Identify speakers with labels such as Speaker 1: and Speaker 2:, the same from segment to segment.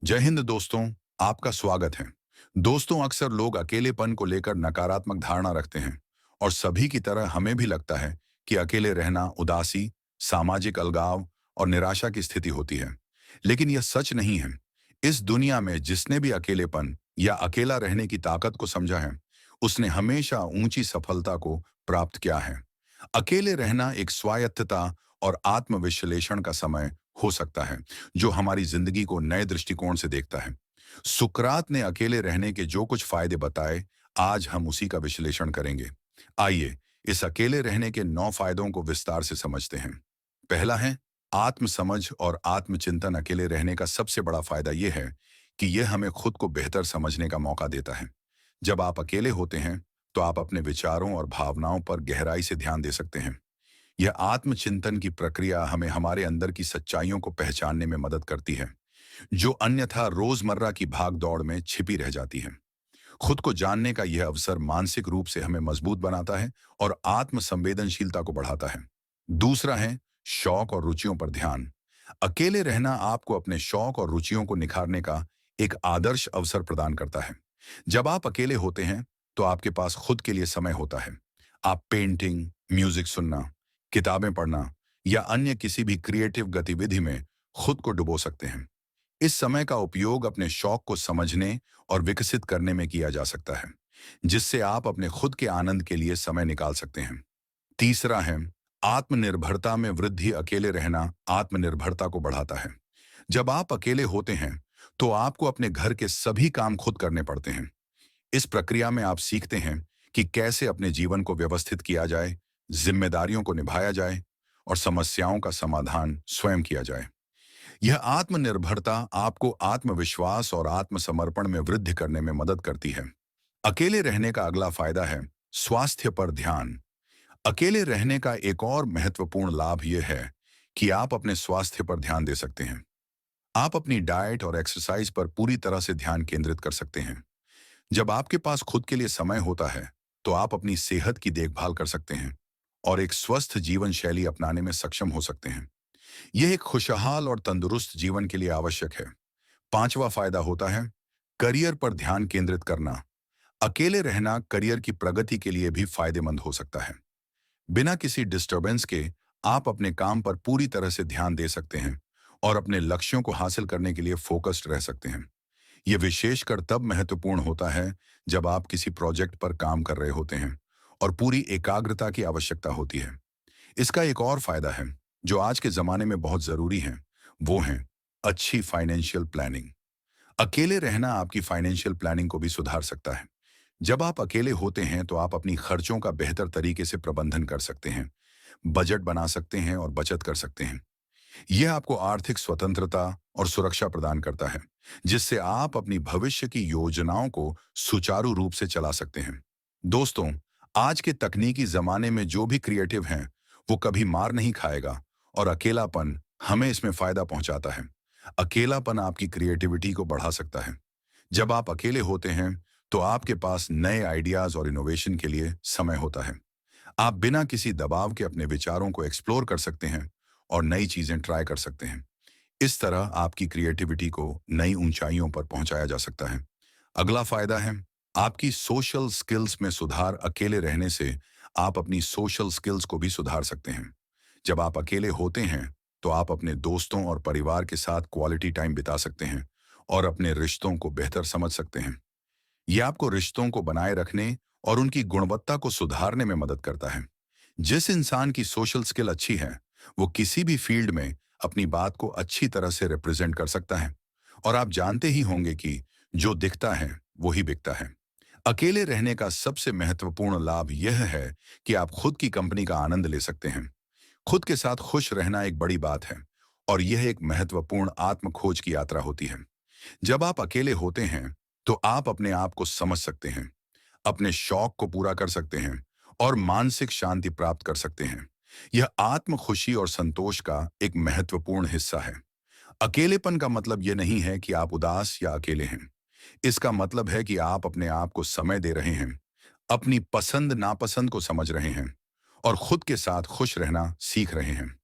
Speaker 1: जय हिंद दोस्तों। आपका स्वागत है। दोस्तों, अक्सर लोग अकेलेपन को लेकर नकारात्मक धारणा रखते हैं और सभी की तरह हमें भी लगता है कि अकेले रहना उदासी, सामाजिक अलगाव और निराशा की स्थिति होती है। लेकिन यह सच नहीं है। इस दुनिया में जिसने भी अकेलेपन या अकेला रहने की ताकत को समझा है, उसने हमेशा ऊंची सफलता को प्राप्त किया है। अकेले रहना एक स्वायत्तता और आत्मविश्लेषण का समय हो सकता है, जो हमारी जिंदगी को नए दृष्टिकोण से देखता है। सुकरात ने अकेले रहने के जो कुछ फायदे बताए, आज हम उसी का विश्लेषण करेंगे। आइए इस अकेले रहने के 9 फायदों को विस्तार से समझते हैं। पहला है आत्मसमझ और आत्मचिंतन। अकेले रहने का सबसे बड़ा फायदा यह है कि यह हमें खुद को बेहतर समझने का मौका देता है। जब आप अकेले होते हैं, तो आप अपने विचारों और भावनाओं पर गहराई से ध्यान दे सकते हैं। यह आत्मचिंतन की प्रक्रिया हमें हमारे अंदर की सच्चाइयों को पहचानने में मदद करती है, जो अन्यथा रोजमर्रा की भाग-दौड़ में छिपी रह जाती है। खुद को जानने का यह अवसर मानसिक रूप से हमें मजबूत बनाता है और आत्म संवेदनशीलता को बढ़ाता है। दूसरा है शौक और रुचियों पर ध्यान। अकेले रहना आपको अपने शौक और रुचियों को निखारने का एक आदर्श अवसर प्रदान करता है। जब आप अकेले होते हैं, तो आपके पास खुद के लिए समय होता है। आप पेंटिंग, म्यूजिक सुनना, किताबें पढ़ना या अन्य किसी भी क्रिएटिव गतिविधि में खुद को डुबो सकते हैं। इस समय का उपयोग अपने शौक को समझने और विकसित करने में किया जा सकता है, जिससे आप अपने खुद के आनंद के लिए समय निकाल सकते हैं। तीसरा है आत्मनिर्भरता में वृद्धि। अकेले रहना आत्मनिर्भरता को बढ़ाता है। जब आप अकेले होते हैं, तो आपको अपने घर के सभी काम खुद करने पड़ते हैं। इस प्रक्रिया में आप सीखते हैं कि कैसे अपने जीवन को व्यवस्थित किया जाए, जिम्मेदारियों को निभाया जाए और समस्याओं का समाधान स्वयं किया जाए। यह आत्मनिर्भरता आपको आत्मविश्वास और आत्मसमर्पण में वृद्धि करने में मदद करती है। अकेले रहने का अगला फायदा है स्वास्थ्य पर ध्यान। अकेले रहने का एक और महत्वपूर्ण लाभ यह है कि आप अपने स्वास्थ्य पर ध्यान दे सकते हैं। आप अपनी डाइट और एक्सरसाइज पर पूरी तरह से ध्यान केंद्रित कर सकते हैं। जब आपके पास खुद के लिए समय होता है, तो आप अपनी सेहत की देखभाल कर सकते हैं और एक स्वस्थ जीवन शैली अपनाने में सक्षम हो सकते हैं। यह एक खुशहाल और तंदुरुस्त जीवन के लिए आवश्यक है। पांचवा फायदा होता है करियर पर ध्यान केंद्रित करना। अकेले रहना करियर की प्रगति के लिए भी फायदेमंद हो सकता है। बिना किसी डिस्टरबेंस के आप अपने काम पर पूरी तरह से ध्यान दे सकते हैं और अपने लक्ष्यों को हासिल करने के लिए फोकस्ड रह सकते हैं। यह विशेषकर तब महत्वपूर्ण होता है जब आप किसी प्रोजेक्ट पर काम कर रहे होते हैं और पूरी एकाग्रता की आवश्यकता होती है। इसका एक और फायदा है, जो आज के जमाने में बहुत जरूरी है, वो है अच्छी फाइनेंशियल प्लानिंग। अकेले रहना आपकी फाइनेंशियल प्लानिंग को भी सुधार सकता है। जब आप अकेले होते हैं, तो आप अपनी खर्चों का बेहतर तरीके से प्रबंधन कर सकते हैं, बजट बना सकते हैं और बचत कर सकते हैं। यह आपको आर्थिक स्वतंत्रता और सुरक्षा प्रदान करता है, जिससे आप अपनी भविष्य की योजनाओं को सुचारू रूप से चला सकते हैं। दोस्तों, आज के तकनीकी जमाने में जो भी क्रिएटिव हैं, वो कभी मार नहीं खाएगा और अकेलापन हमें इसमें फायदा पहुंचाता है। अकेलापन आपकी क्रिएटिविटी को बढ़ा सकता है। जब आप अकेले होते हैं, तो आपके पास नए आइडियाज और इनोवेशन के लिए समय होता है। आप बिना किसी दबाव के अपने विचारों को एक्सप्लोर कर सकते हैं और नई चीजें ट्राई कर सकते हैं। इस तरह आपकी क्रिएटिविटी को नई ऊंचाइयों पर पहुंचाया जा सकता है। अगला फायदा है आपकी सोशल स्किल्स में सुधार। अकेले रहने से आप अपनी सोशल स्किल्स को भी सुधार सकते हैं। जब आप अकेले होते हैं, तो आप अपने दोस्तों और परिवार के साथ क्वालिटी टाइम बिता सकते हैं और अपने रिश्तों को बेहतर समझ सकते हैं। यह आपको रिश्तों को बनाए रखने और उनकी गुणवत्ता को सुधारने में मदद करता है। जिस इंसान की सोशल स्किल अच्छी है, वो किसी भी फील्ड में अपनी बात को अच्छी तरह से रिप्रेजेंट कर सकता है। और आप जानते ही होंगे कि जो दिखता है वो ही बिकता है। अकेले रहने का सबसे महत्वपूर्ण लाभ यह है कि आप खुद की कंपनी का आनंद ले सकते हैं। खुद के साथ खुश रहना एक बड़ी बात है और यह एक महत्वपूर्ण आत्म खोज की यात्रा होती है। जब आप अकेले होते हैं, तो आप अपने आप को समझ सकते हैं, अपने शौक को पूरा कर सकते हैं और मानसिक शांति प्राप्त कर सकते हैं। यह आत्म खुशी और संतोष का एक महत्वपूर्ण हिस्सा है। अकेलेपन का मतलब यह नहीं है कि आप उदास या अकेले हैं। इसका मतलब है कि आप अपने आप को समय दे रहे हैं, अपनी पसंद नापसंद को समझ रहे हैं और खुद के साथ खुश रहना सीख रहे हैं।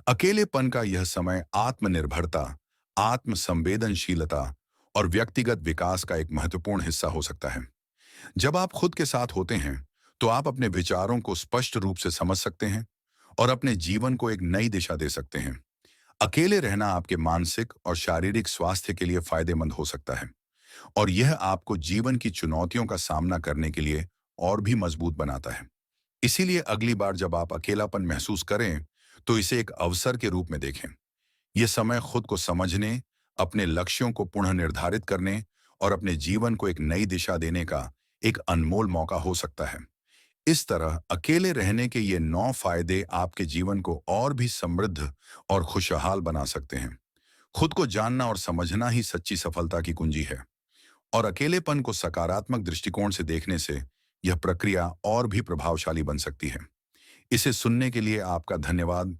Speaker 1: अकेलेपन का यह समय आत्मनिर्भरता, आत्म संवेदनशीलता और व्यक्तिगत विकास का एक महत्वपूर्ण हिस्सा हो सकता है। जब आप खुद के साथ होते हैं, तो आप अपने विचारों को स्पष्ट रूप से समझ सकते हैं और अपने जीवन को एक नई दिशा दे सकते हैं। अकेले रहना आपके मानसिक और शारीरिक स्वास्थ्य के लिए फायदेमंद हो सकता है और यह आपको जीवन की चुनौतियों का सामना करने के लिए और भी मजबूत बनाता है। इसीलिए अगली बार जब आप अकेलापन महसूस करें, तो इसे एक अवसर के रूप में देखें। यह समय खुद को समझने, अपने लक्ष्यों को पुनः निर्धारित करने और अपने जीवन को एक नई दिशा देने का एक अनमोल मौका हो सकता है। इस तरह अकेले रहने के ये 9 फायदे आपके जीवन को और भी समृद्ध और खुशहाल बना सकते हैं। खुद को जानना और समझना ही सच्ची सफलता की कुंजी है और अकेलेपन को सकारात्मक दृष्टिकोण से देखने से यह प्रक्रिया और भी प्रभावशाली बन सकती है। इसे सुनने के लिए आपका धन्यवाद।